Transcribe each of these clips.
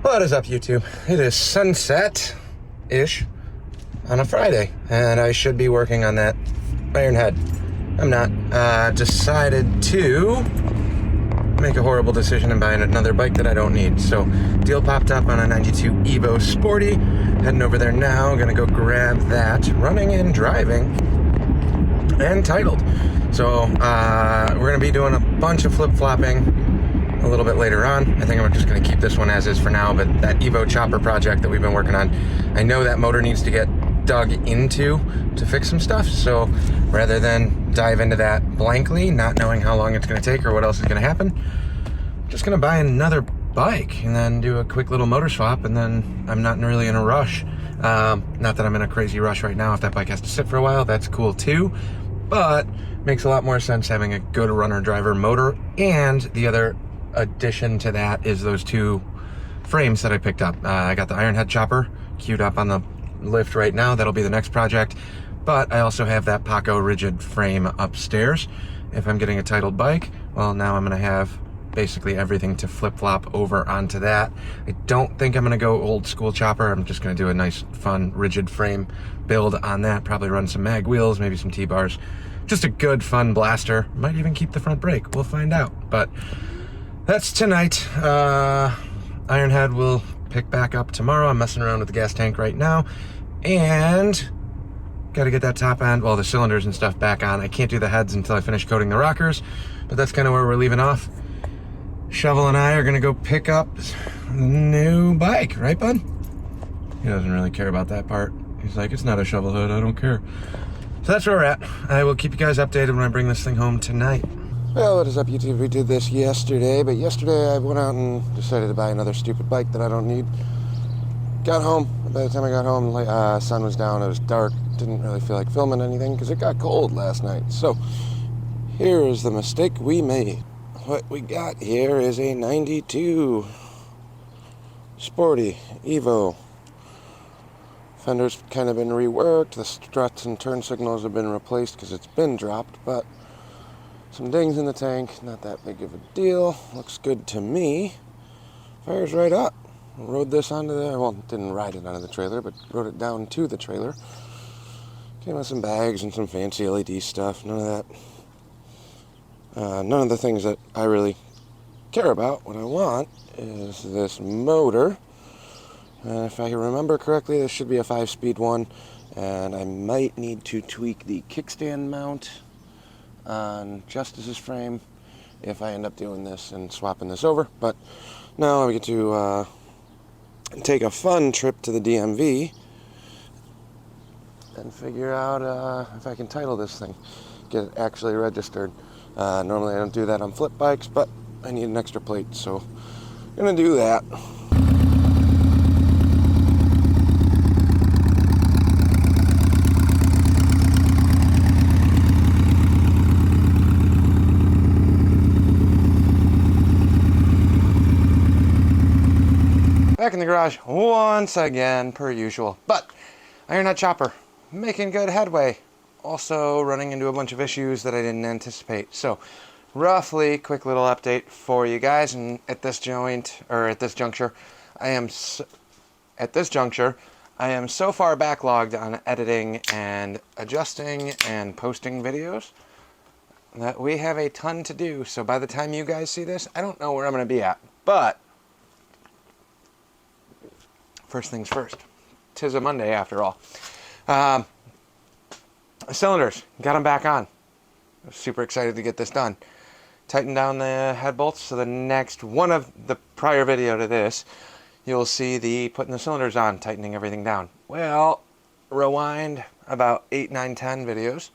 What is up, YouTube? It is sunset-ish on a Friday, and I should be working on that ironhead. I'm not. Decided to make a horrible decision and buy another bike that I don't need. So, deal popped up on a 92 Evo Sporty. Heading over there now. Gonna go grab that. Running and driving. And titled. So, we're gonna be doing a bunch of flip-flopping a little bit later on. I think I'm just going to keep this one as is for now, but that Evo chopper project that we've been working on, I know that motor needs to get dug into to fix some stuff, so rather than dive into that blankly, not knowing how long it's going to take or what else is going to happen, I'm just going to buy another bike and then do a quick little motor swap, and then I'm not really in a rush. Not that I'm in a crazy rush right now. If that bike has to sit for a while, that's cool too, but makes a lot more sense having a good runner driver motor. And the other addition to that is those two frames that I picked up. I got the ironhead chopper queued up on the lift right now. That'll be the next project, but I also have that Paco rigid frame upstairs. If I'm getting a titled bike, well, now I'm gonna have basically everything to flip-flop over onto that. I don't think I'm gonna go old school chopper. I'm just gonna do a nice fun rigid frame build on that, probably run some mag wheels, maybe some T-bars, just a good fun blaster. Might even keep the front brake, we'll find out. But that's tonight. Ironhead will pick back up tomorrow. I'm messing around with the gas tank right now, and got to get that top end, well, the cylinders and stuff back on. I can't do the heads until I finish coating the rockers, but that's kind of where we're leaving off. Shovel and I are gonna go pick up a new bike, right, bud? He doesn't really care about that part. He's like, it's not a shovel hood, I don't care. So that's where we're at. I will keep you guys updated when I bring this thing home tonight. Well, what is up, YouTube? We did this yesterday, but yesterday I went out and decided to buy another stupid bike that I don't need. Got home. By the time I got home, sun was down, it was dark. Didn't really feel like filming anything because it got cold last night. So, here is the mistake we made. What we got here is a 92 Sporty Evo. Fender's kind of been reworked. The struts and turn signals have been replaced because it's been dropped, but some dings in the tank, not that big of a deal. Looks good to me. Fires right up. Rode this onto the, well, didn't ride it onto the trailer, but rode it down to the trailer. Came with some bags and some fancy LED stuff. None of that. None of the things that I really care about. What I want is this motor. And if I remember correctly, this should be a 5-speed one. And I might need to tweak the kickstand mount on Justice's frame if I end up doing this and swapping this over. But now I get to take a fun trip to the DMV and figure out if I can title this thing, get it actually registered. Normally I don't do that on flip bikes, but I need an extra plate, so I'm gonna do that. Back in the garage once again, per usual. But ironhead chopper, making good headway. Also running into a bunch of issues that I didn't anticipate. So, roughly, quick little update for you guys. And at this juncture, I am so far backlogged on editing and adjusting and posting videos that we have a ton to do. So by the time you guys see this, I don't know where I'm going to be at, but first things first. 'Tis a Monday after all. Cylinders, got them back on. I was super excited to get this done. Tighten down the head bolts. So the next one of the prior video to this, you'll see the putting the cylinders on, tightening everything down. Well, rewind about 8, 9, 10 videos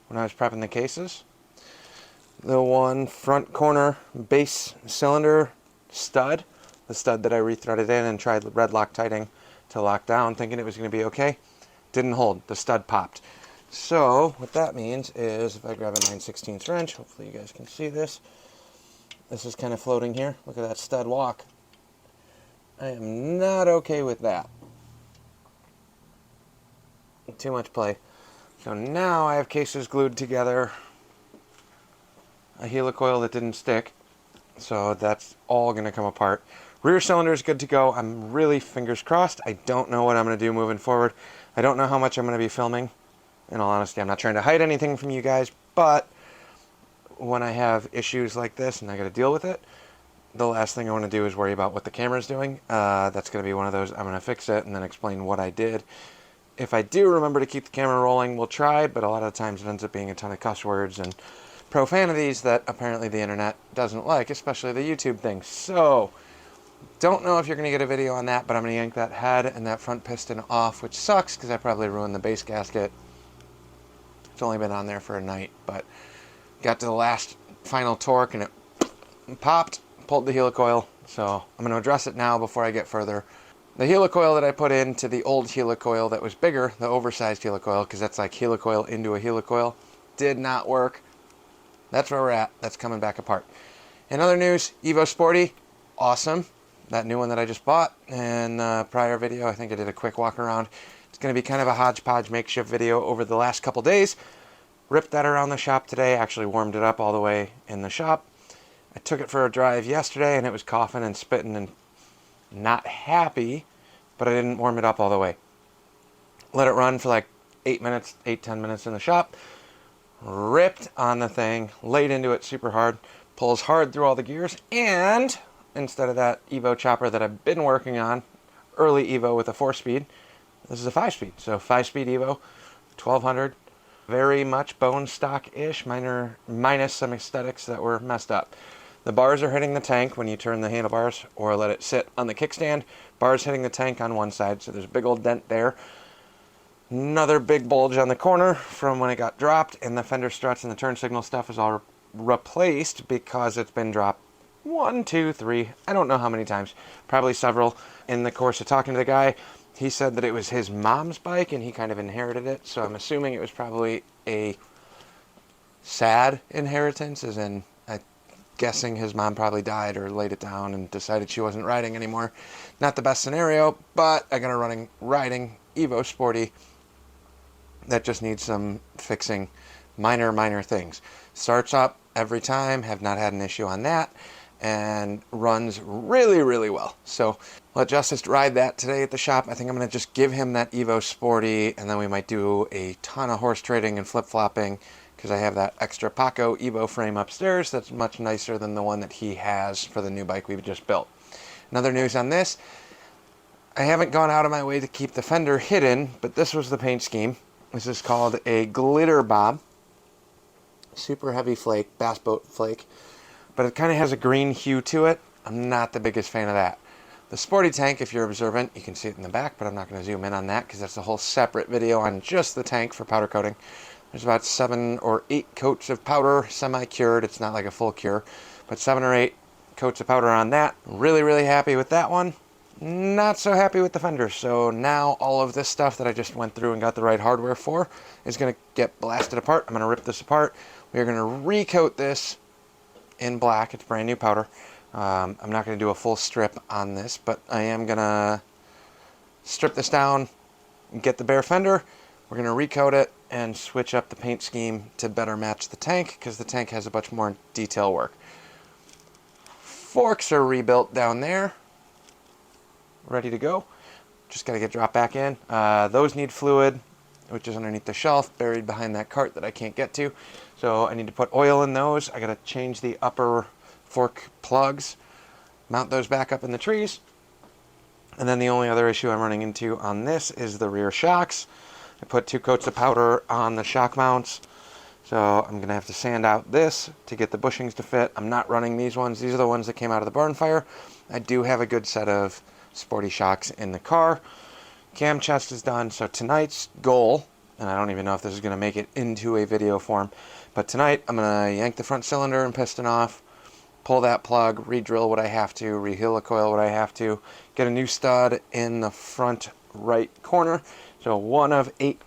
when I was prepping the cases. The one front corner base cylinder stud, the stud that I rethreaded in and tried red lock tightening to lock down, thinking it was going to be okay, didn't hold. The stud popped. So what that means is if I grab a 9/16 wrench, hopefully you guys can see this. This is kind of floating here. Look at that stud walk. I am not okay with that. Too much play. So now I have cases glued together, a helicoil that didn't stick, so that's all going to come apart. Rear cylinder is good to go. I'm really fingers crossed. I don't know what I'm going to do moving forward. I don't know how much I'm going to be filming. In all honesty, I'm not trying to hide anything from you guys, but when I have issues like this and I got to deal with it, the last thing I want to do is worry about what the camera's doing. That's going to be one of those, I'm going to fix it and then explain what I did. If I do remember to keep the camera rolling, we'll try, but a lot of times it ends up being a ton of cuss words and profanities that apparently the internet doesn't like, especially the YouTube thing. So, don't know if you're going to get a video on that, but I'm going to yank that head and that front piston off, which sucks because I probably ruined the base gasket. It's only been on there for a night, but got to the last final torque and it popped, pulled the helicoil. So I'm going to address it now before I get further. The helicoil that I put into the old helicoil that was bigger, the oversized helicoil, because that's like helicoil into a helicoil, did not work. That's where we're at. That's coming back apart. In other news, Evo Sporty, awesome. That new one that I just bought. In the prior video, I think I did a quick walk around. It's going to be kind of a hodgepodge makeshift video over the last couple days. Ripped that around the shop today. Actually warmed it up all the way in the shop. I took it for a drive yesterday and it was coughing and spitting and not happy, but I didn't warm it up all the way. Let it run for like 10 minutes in the shop. Ripped on the thing, laid into it super hard, pulls hard through all the gears, and instead of that Evo chopper that I've been working on, early Evo with a 4-speed, this is a 5-speed. So 5-speed Evo, 1200, very much bone stock-ish, minus some aesthetics that were messed up. The bars are hitting the tank when you turn the handlebars or let it sit on the kickstand. Bars hitting the tank on one side, so there's a big old dent there. Another big bulge on the corner from when it got dropped, and the fender struts and the turn signal stuff is all replaced because it's been dropped 1, 2, 3, I don't know how many times, probably several. In the course of talking to the guy, he said that it was his mom's bike and he kind of inherited it, so I'm assuming it was probably a sad inheritance, as in, I'm guessing his mom probably died or laid it down and decided she wasn't riding anymore. Not the best scenario, but I got a riding Evo Sporty that just needs some fixing, minor things. Starts up every time, have not had an issue on that, and runs really well. So let Justice ride that today at the shop. I think I'm going to just give him that Evo Sporty, and then we might do a ton of horse trading and flip-flopping, because I have that extra Paco Evo frame upstairs that's much nicer than the one that he has for the new bike we've just built. Another news on this, I haven't gone out of my way to keep the fender hidden, but this was the paint scheme. This is called a glitter bob. Super heavy flake, bass boat flake, but it kind of has a green hue to it. I'm not the biggest fan of that. The Sporty tank, if you're observant, you can see it in the back, but I'm not going to zoom in on that because that's a whole separate video on just the tank for powder coating. There's about 7 or 8 coats of powder, semi-cured. It's not like a full cure, but 7 or 8 coats of powder on that. Really happy with that one. Not so happy with the fender. So now all of this stuff that I just went through and got the right hardware for is going to get blasted apart. I'm going to rip this apart. We are going to recoat this in black. It's brand new powder. I'm not going to do a full strip on this, but I am going to strip this down and get the bare fender. We're going to recoat it and switch up the paint scheme to better match the tank, because the tank has a bunch more detail work. Forks are rebuilt down there. Ready to go. Just got to get dropped back in. Those need fluid, which is underneath the shelf, buried behind that cart that I can't get to. So I need to put oil in those. I got to change the upper fork plugs, mount those back up in the trees. And then the only other issue I'm running into on this is the rear shocks. I put 2 coats of powder on the shock mounts. So I'm going to have to sand out this to get the bushings to fit. I'm not running these ones. These are the ones that came out of the barn fire. I do have a good set of Sporty shocks in the car. Cam chest is done, so tonight's goal, and I don't even know if this is going to make it into a video form, but tonight I'm going to yank the front cylinder and piston off, pull that plug, re-drill what I have to, re-helicoil what I have to, get a new stud in the front right corner. So 1 of 8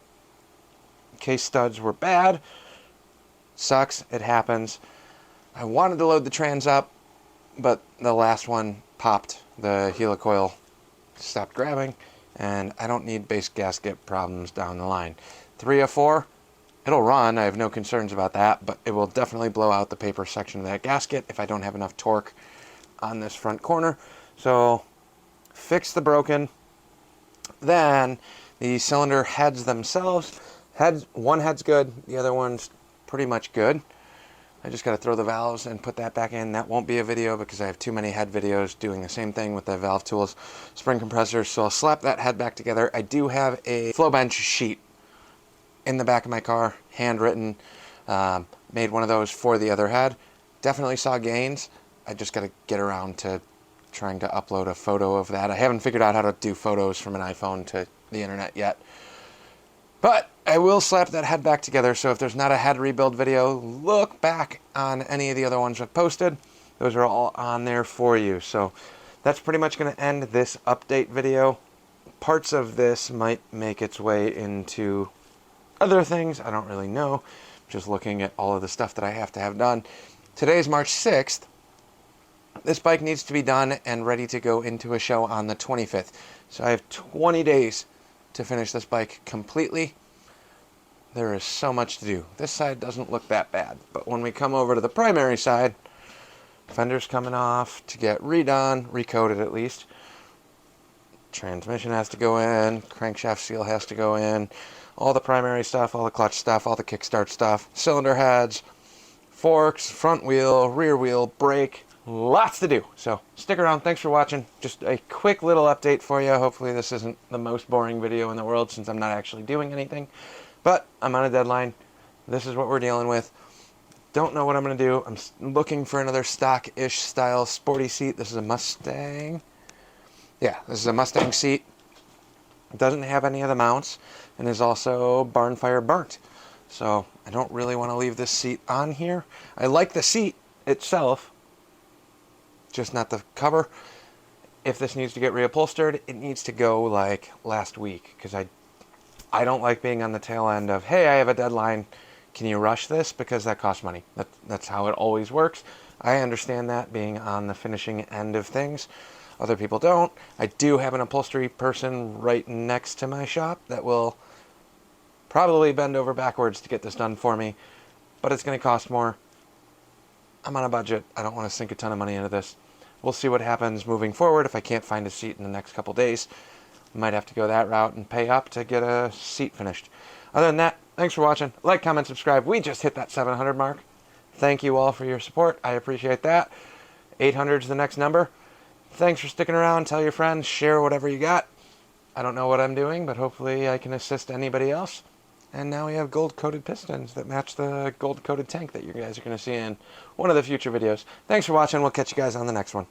case studs were bad. Sucks, it happens. I wanted to load the trans up, but the last one popped. The helicoil stopped grabbing, and I don't need base gasket problems down the line. 3 of 4, it'll run. I have no concerns about that, but it will definitely blow out the paper section of that gasket if I don't have enough torque on this front corner. So fix the broken. Then the cylinder heads themselves. One head's good, the other one's pretty much good. I just got to throw the valves and put that back in. That won't be a video because I have too many head videos doing the same thing with the valve tools, spring compressors. So I'll slap that head back together. I do have a flow bench sheet in the back of my car, handwritten. Made one of those for the other head. Definitely saw gains. I just got to get around to trying to upload a photo of that. I haven't figured out how to do photos from an iPhone to the internet yet. But I will slap that head back together, so if there's not a head rebuild video, look back on any of the other ones I've posted. Those are all on there for you. So that's pretty much going to end this update video. Parts of this might make its way into other things. I don't really know. Just looking at all of the stuff that I have to have done. Today is March 6th. This bike needs to be done and ready to go into a show on the 25th. So I have 20 days to finish this bike completely. There is so much to do. This side doesn't look that bad, but when we come over to the primary side, fender's coming off to get redone, recoated at least. Transmission has to go in, crankshaft seal has to go in, all the primary stuff, all the clutch stuff, all the kickstart stuff, cylinder heads, forks, front wheel, rear wheel, brake. Lots to do. So stick around. Thanks for watching. Just a quick little update for you. Hopefully this isn't the most boring video in the world since I'm not actually doing anything. But I'm on a deadline. This is what we're dealing with. Don't know what I'm going to do. I'm looking for another stock-ish style sporty seat. This is a Mustang. Yeah, this is a Mustang seat. It doesn't have any of the mounts and is also barn fire burnt. So I don't really want to leave this seat on here. I like the seat itself, just not the cover. If this needs to get reupholstered, it needs to go like last week, because I don't like being on the tail end of, hey, I have a deadline, can you rush this? Because that costs money. That's how it always works. I understand that, being on the finishing end of things. Other people don't. I do have an upholstery person right next to my shop that will probably bend over backwards to get this done for me, but it's going to cost more. I'm on a budget. I don't want to sink a ton of money into this. We'll see what happens moving forward. If I can't find a seat in the next couple days, I might have to go that route and pay up to get a seat finished. Other than that, thanks for watching. Like, comment, subscribe. We just hit that 700 mark. Thank you all for your support. I appreciate that. 800 is the next number. Thanks for sticking around. Tell your friends. Share whatever you got. I don't know what I'm doing, but hopefully I can assist anybody else. And now we have gold-coated pistons that match the gold-coated tank that you guys are going to see in one of the future videos. Thanks for watching. We'll catch you guys on the next one.